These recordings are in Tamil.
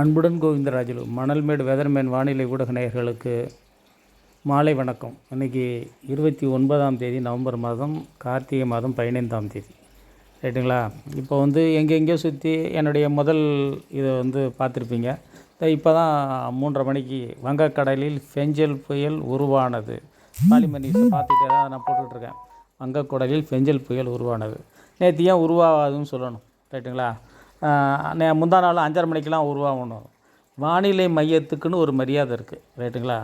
அன்புடன் கோவிந்தராஜுலு மணல்மேடு வெதர்மேன் வானிலை ஊடக நேயர்களுக்கு மாலை வணக்கம். இன்றைக்கி 29ஆம் தேதி நவம்பர் மாதம் கார்த்திகை மாதம் 15ஆம் தேதி ரைட்டுங்களா. இப்போ எங்கெங்கேயோ சுற்றி என்னுடைய முதல் இதை பார்த்துருப்பீங்க. இப்போ தான் 3:30 மணிக்கு வங்கக்கடலில் ஃபெஞ்சல் புயல் உருவானது. பாலிமர் நியூஸை பார்த்துக்கிட்டே தான் நான் போட்டுட்ருக்கேன். வங்கக்கடலில் ஃபெஞ்சல் புயல் உருவானது. நேற்று ஏன் உருவாகாதுன்னு சொல்லணும் ரைட்டுங்களா. முந்தா நாள் 5:30 மணிக்கெலாம் உருவாகணும். வானிலை மையத்துக்குன்னு ஒரு மரியாதை இருக்குது ரைட்டுங்களா.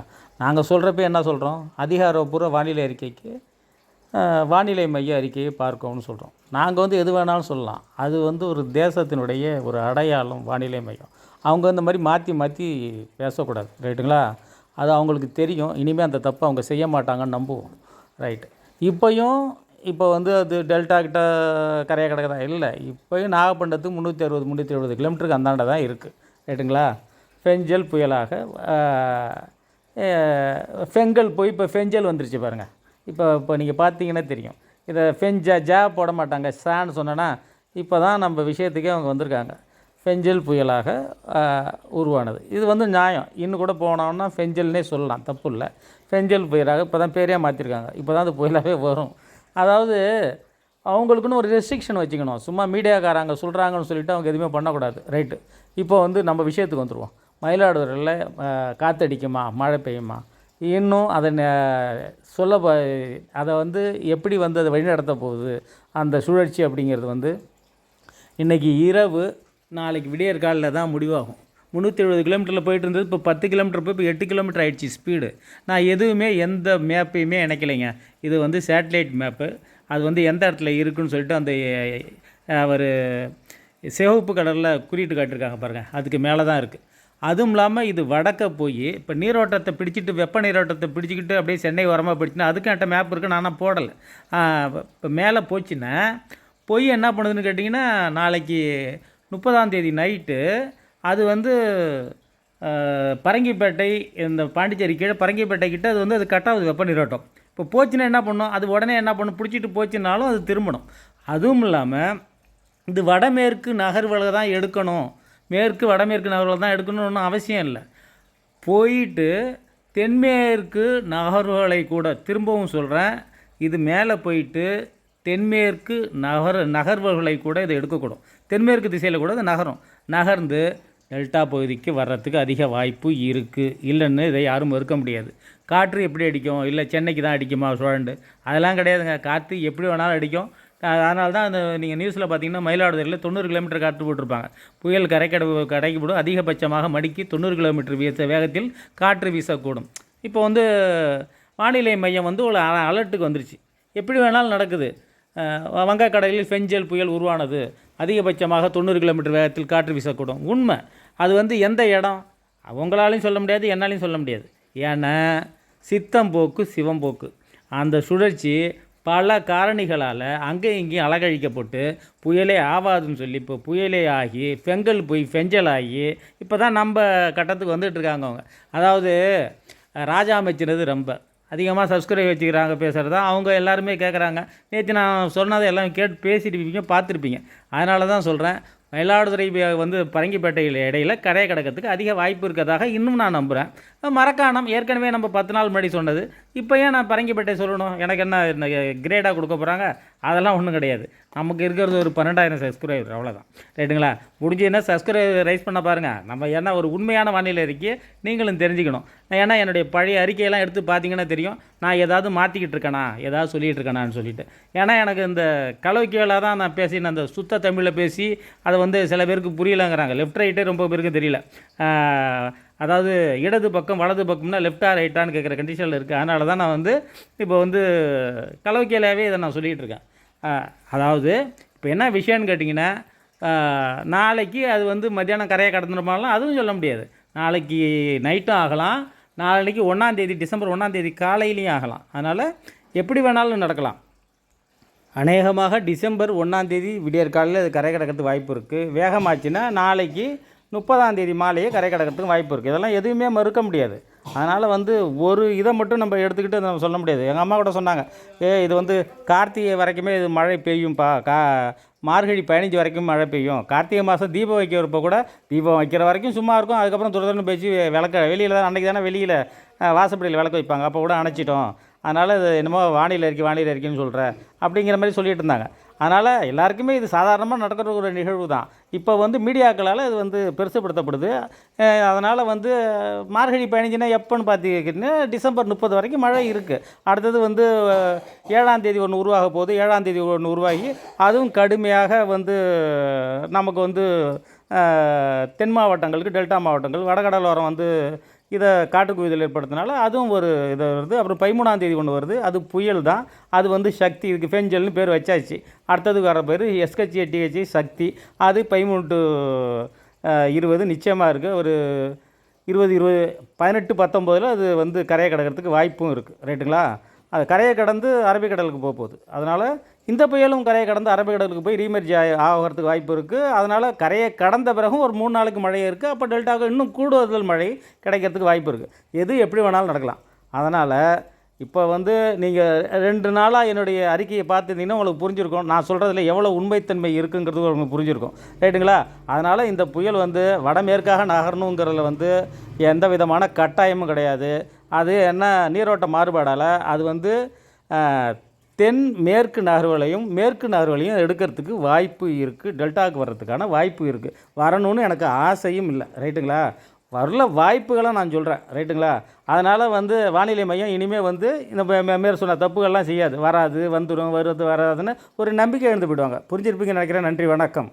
நாங்கள் சொல்கிறப்ப என்ன சொல்கிறோம், அதிகாரப்பூர்வ வானிலை அறிக்கைக்கு வானிலை மைய அறிக்கையை பார்க்கணும்னு சொல்கிறோம். நாங்கள் எது வேணாலும் சொல்லலாம். அது ஒரு தேசத்தினுடைய ஒரு அடையாளம் வானிலை மையம். அவங்க இந்த மாதிரி மாற்றி மாற்றி பேசக்கூடாது ரைட்டுங்களா. அது அவங்களுக்கு தெரியும். இனிமேல் அந்த தப்பை அவங்க செய்ய மாட்டாங்கன்னு நம்புவோம் ரைட்டு. இப்போ அது டெல்டா கிட்ட கரையை கிடக்குதா இல்லை. இப்போயும் நாகப்பட்டினத்துக்கு 360 கிலோமீட்டருக்கு அந்தாண்ட தான் இருக்குது ரைட்டுங்களா. ஃபெஞ்சல் புயலாக ஃபெங்கல் போய் இப்போ ஃபெஞ்சல் வந்துருச்சு பாருங்கள். இப்போ நீங்கள் பார்த்தீங்கன்னா தெரியும். இதை ஜா போட மாட்டாங்க, சான்னு சொன்னேன்னா இப்போ தான் நம்ம விஷயத்துக்கே அவங்க வந்திருக்காங்க. ஃபெஞ்சல் புயலாக உருவானது. இது நியாயம். இன்னும் கூட போனோம்னா ஃபெஞ்சல்னே சொல்லலாம், தப்பு இல்லை. ஃபெஞ்சல் புயலாக இப்போ தான் பேரே மாற்றிருக்காங்க. இப்போ தான் அது புயலாகவே வரும். அதாவது அவங்களுக்குன்னு ஒரு ரெஸ்ட்ரிக்ஷன் வச்சுக்கணும். சும்மா மீடியாக்காரங்க சொல்கிறாங்கன்னு சொல்லிவிட்டு அவங்க எதுவுமே பண்ணக்கூடாது ரைட்டு. இப்போ நம்ம விஷயத்துக்கு வந்துடுவோம். மயிலாடுதுறையில் காற்றடிக்குமா, மழை பெய்யுமா, இன்னும் அதை அதை எப்படி அதை வழிநடத்த போகுது அந்த சுழற்சி அப்படிங்கிறது இன்றைக்கி இரவு நாளைக்கு விடியற்காலில் தான் முடிவாகும். 370 கிலோமீட்டரில் போயிட்டு இருந்தது இப்போ 10 கிலோமீட்டர் போய் இப்போ 8 கிலோமீட்டர் ஆகிடுச்சு ஸ்பீடு. நான் எதுவுமே எந்த மேப்பையுமே இணைக்கலைங்க. இது சேட்டலைட் மேப்பு. அது எந்த இடத்துல இருக்குதுன்னு சொல்லிட்டு அந்த ஒரு சிவப்பு கடலில் குறியீட்டு காட்டியிருக்காங்க பாருங்கள். அதுக்கு மேலே தான் இருக்குது. அதுவும் இல்லாமல் இது வடக்க போய் இப்போ நீரோட்டத்தை பிடிச்சிட்டு வெப்ப நீரோட்டத்தை பிடிச்சிக்கிட்டு அப்படியே சென்னை வரமாக போயிடுச்சுன்னா அதுக்கு என்கிட்ட மேப் இருக்குது, நான் போடலை. இப்போ மேலே போச்சுன்னா போய் என்ன பண்ணுதுன்னு கேட்டிங்கன்னா, நாளைக்கு 30ஆம் தேதி நைட்டு அது பரங்கிப்பேட்டை, இந்த பாண்டிச்சேரி கீழே பரங்கிப்பேட்டை கிட்ட அது கட்டாவது வெப்ப நீரோட்டம். இப்போ போச்சுன்னா என்ன பண்ணும், அது உடனே என்ன பண்ணும், பிடிச்சிட்டு போச்சுன்னாலும் அது திரும்பணும். அதுவும் இல்லாமல் இது வடமேற்கு நகர்வுகளை தான் எடுக்கணும், மேற்கு வடமேற்கு நகர்வுகளை தான் எடுக்கணும்னு ஒன்றும் அவசியம் இல்லை. போயிட்டு தென்மேற்கு நகர்வுகளை கூட, திரும்பவும் சொல்கிறேன், இது மேலே போயிட்டு தென்மேற்கு நகர்வுகளை கூட இதை எடுக்கக்கூடும். தென்மேற்கு திசையில் கூட அது நகர்ந்து டெல்டா பகுதிக்கு வர்றதுக்கு அதிக வாய்ப்பு இருக்குது. இல்லைன்னு இதை யாரும் மறுக்க முடியாது. காற்று எப்படி அடிக்கும், இல்லை சென்னைக்கு தான் அடிக்குமா சுழண்டு, அதெல்லாம் கிடையாதுங்க. காற்று எப்படி வேணாலும் அடிக்கும். அதனால தான் நீங்கள் நியூஸில் பார்த்தீங்கன்னா மயிலாடுதுறையில் 90 கிலோமீட்டர் காற்று போட்டிருப்பாங்க. புயல் கரைக்கு போடும். அதிகபட்சமாக மணிக்கு 90 கிலோமீட்டர் வேகத்தில் காற்று வீசக்கூடும். இப்போ வானிலை மையம் ஒரு அலர்ட்டுக்கு வந்துருச்சு. எப்படி வேணாலும் நடக்குது. வங்கக்கடலில் ஃபெஞ்சல் புயல் உருவானது. அதிகபட்சமாக 90 கிலோமீட்டர் வேகத்தில் காற்று வீசக்கூடும். உண்மை. அது எந்த இடம் அவங்களாலையும் சொல்ல முடியாது, என்னாலையும் சொல்ல முடியாது. ஏன்னா சித்தம்போக்கு சிவம்போக்கு. அந்த சுழற்சி பல காரணிகளால் அங்கே இங்கேயும் அலகழிக்கப்பட்டு புயலே ஆகாதுன்னு சொல்லி இப்போ புயலே ஆகி ஃபெங்கல் போய் ஃபெஞ்சல் ஆகி இப்போ தான் நம்ம கட்டத்துக்கு வந்துட்டுருக்காங்க அவங்க. அதாவது ராஜா அமைச்சினது ரொம்ப அதிகமாக சப்ஸ்கிரைப் வச்சுக்கிறாங்க பேசுகிறது தான் அவங்க எல்லாருமே கேட்குறாங்க. நேற்று நான் சொன்னதை எல்லாம் கேட்டு பேசிட்டுருப்பீங்க, பார்த்துருப்பீங்க. அதனால தான் சொல்கிறேன், மயிலாடுதுறை பரங்கிப்பேட்டையில் இடையில் கரையை கிடக்கிறதுக்கு அதிக வாய்ப்பு இருக்கிறதாக இன்னும் நான் நம்புகிறேன். மரக்காணம் ஏற்கனவே நம்ம 10 நாள் முன்னாடி சொன்னது. இப்போ ஏன் நான் பரங்கிப்பேட்டை சொல்லணும், எனக்கு என்ன கிரேடாக கொடுக்க போகிறாங்க? அதெல்லாம் ஒன்றும் கிடையாது. நமக்கு இருக்கிறது ஒரு 12,000 சப்ஸ்கிரைபர், அவ்வளோதான் ரைட்டுங்களா. முடிஞ்சுன்னா சப்ஸ்கிரைபர் ரைஸ் பண்ண பாருங்கள். நம்ம ஏன்னா ஒரு உண்மையான வானிலை அறிக்கையை நீங்களும் தெரிஞ்சுக்கணும். ஏன்னா என்னுடைய பழைய அறிக்கையெல்லாம் எடுத்து பார்த்தீங்கன்னா தெரியும், நான் ஏதாவது மாற்றிக்கிட்டு இருக்கேனா, ஏதாவது சொல்லிகிட்டு இருக்கேனான்னு சொல்லிட்டு. ஏன்னா எனக்கு இந்த கலவைக்கேளாக தான் நான் பேசினேன். அந்த சுத்த தமிழில் பேசி அதை சில பேருக்கு புரியலைங்கிறாங்க. லெஃப்ட் ரைட்டே ரொம்ப பேருக்கு தெரியல. அதாவது இடது பக்கம் வலது பக்கம்னா லெஃப்டா ரைட்டான்னு கேட்குற கண்டிஷனில் இருக்குது. அதனால தான் நான் இப்போ கலவைக்கேளாவே இதை நான் சொல்லிகிட்டு இருக்கேன். அதாவது இப்போ என்ன விஷயம்னு கேட்டிங்கன்னா, நாளைக்கு அது மத்தியானம் கரையை கடந்துருமாலாம் அதுவும் சொல்ல முடியாது. நாளைக்கு நைட்டும் ஆகலாம், நாளைக்கு 1ஆம் தேதி டிசம்பர் 1ஆம் தேதி காலையிலையும் ஆகலாம். அதனால் எப்படி வேணாலும் நடக்கலாம். அநேகமாக டிசம்பர் 1ஆம் தேதி விடியற்காலையில் அது கரை கடக்கிறதுக்கு வாய்ப்பு இருக்குது. வேகமாச்சுன்னா நாளைக்கு 30ஆம் தேதி மாலையே கரை கடக்கிறதுக்கு வாய்ப்பு இருக்குது. இதெல்லாம் எதுவுமே மறுக்க முடியாது. அதனால் வந்து ஒரு இதை மட்டும் நம்ம எடுத்துக்கிட்டு நம்ம சொல்ல முடியாது. எங்கள் அம்மா கூட சொன்னாங்க, இது வந்து கார்த்திகை வரைக்குமே இது மழை பெய்யும்ப்பா, மார்கழி 15 வரைக்கும் மழை பெய்யும், கார்த்திகை மாதம் தீபம் வைக்கிறப்போ கூட தீபம் வைக்கிற வரைக்கும் சும்மா இருக்கும், அதுக்கப்புறம் துரதுன்னு பேச்சு விளக்க வெளியில் தான் அன்றைக்கி தானே வெளியில் வாசப்படியில் விளக்கு வைப்பாங்க, அப்போ கூட அணைச்சிட்டோம், அதனால் இது என்னமோ வானிலை இருக்குன்னு சொல்கிறேன் அப்படிங்கிற மாதிரி சொல்லிகிட்டு இருந்தாங்க. அதனால் எல்லாருக்குமே இது சாதாரணமாக நடக்கிற ஒரு நிகழ்வு தான். இப்போ வந்து மீடியாக்களால் இது வந்து பெருசுப்படுத்தப்படுது. அதனால் வந்து மார்கழி 15னா எப்போன்னு பார்த்திங்கன்னா டிசம்பர் 30 வரைக்கும் மழை இருக்குது. அடுத்தது வந்து 7ஆம் தேதி ஒன்று உருவாக போகுது. 7ஆம் தேதி ஒன்று உருவாகி அதுவும் கடுமையாக வந்து நமக்கு வந்து தென் மாவட்டங்களுக்கு, டெல்டா மாவட்டங்கள், வடகடலோரம் வந்து இதை காட்டுக்குவிதல் ஏற்படுத்தினால அதுவும் ஒரு இது வருது. அப்புறம் 13ஆம் தேதி ஒன்று வருது, அது புயல் தான். அது வந்து சக்தி, இதுக்கு ஃபெஞ்சல்னு பேர் வச்சாச்சு. அடுத்தது வர பேர் SHATH சக்தி. அது 13 to 20 நிச்சயமாக இருக்குது. ஒரு 20 18 19 அது வந்து கரையை கடக்கிறதுக்கு வாய்ப்பும் இருக்குது. ரைட்டுங்களா? அது கரையை கடந்து அரபிக்கடலுக்கு போகுது. அதனால் இந்த புயலும் கரையை கடந்து அரபிக்கடலுக்கு போய் ரீமெர்ஜ் ஆகிறதுக்கு வாய்ப்பு இருக்குது. அதனால் கரையை கடந்த பிறகும் ஒரு 3 நாளுக்கு மழை இருக்குது. அப்போ டெல்டாவுக்கு இன்னும் கூடுதல் மழை கிடைக்கிறதுக்கு வாய்ப்பு இருக்குது. எது எப்படி வேணாலும் நடக்கலாம். அதனால் இப்போ வந்து நீங்கள் 2 நாளாக என்னுடைய அறிக்கையை பார்த்துருந்தீங்கன்னா உங்களுக்கு புரிஞ்சிருக்கும், நான் சொல்கிறதுல எவ்வளோ உண்மைத்தன்மை இருக்குங்கிறது உங்களுக்கு புரிஞ்சிருக்கும். ரைட்டுங்களா? அதனால் இந்த புயல் வந்து வடமேற்காக நகரணுங்கிறதுல வந்து எந்த விதமான கட்டாயமும் கிடையாது. அது என்ன நீரோட்ட மாறுபாடால் அது வந்து தென் மேற்கு நகர்வுகளையும் மேற்கு நகர்வுகளையும் எடுக்கிறதுக்கு வாய்ப்பு இருக்குது. டெல்டாவுக்கு வர்றதுக்கான வாய்ப்பு இருக்குது. வரணும்னு எனக்கு ஆசையும் இல்லை. ரைட்டுங்களா? வரல வாய்ப்புகளை நான் சொல்கிறேன். ரைட்டுங்களா? அதனால் வந்து வானிலை மையம் இனிமேல் வந்து இந்த மேற் சொன்ன தப்புகள்லாம் செய்யாது. வராது, வந்துடும், வருது வராதுன்னு ஒரு நம்பிக்கை எழுந்து போயிடுவாங்க. புரிஞ்சிருப்பீங்கன்னு நினைக்கிறேன். நன்றி, வணக்கம்.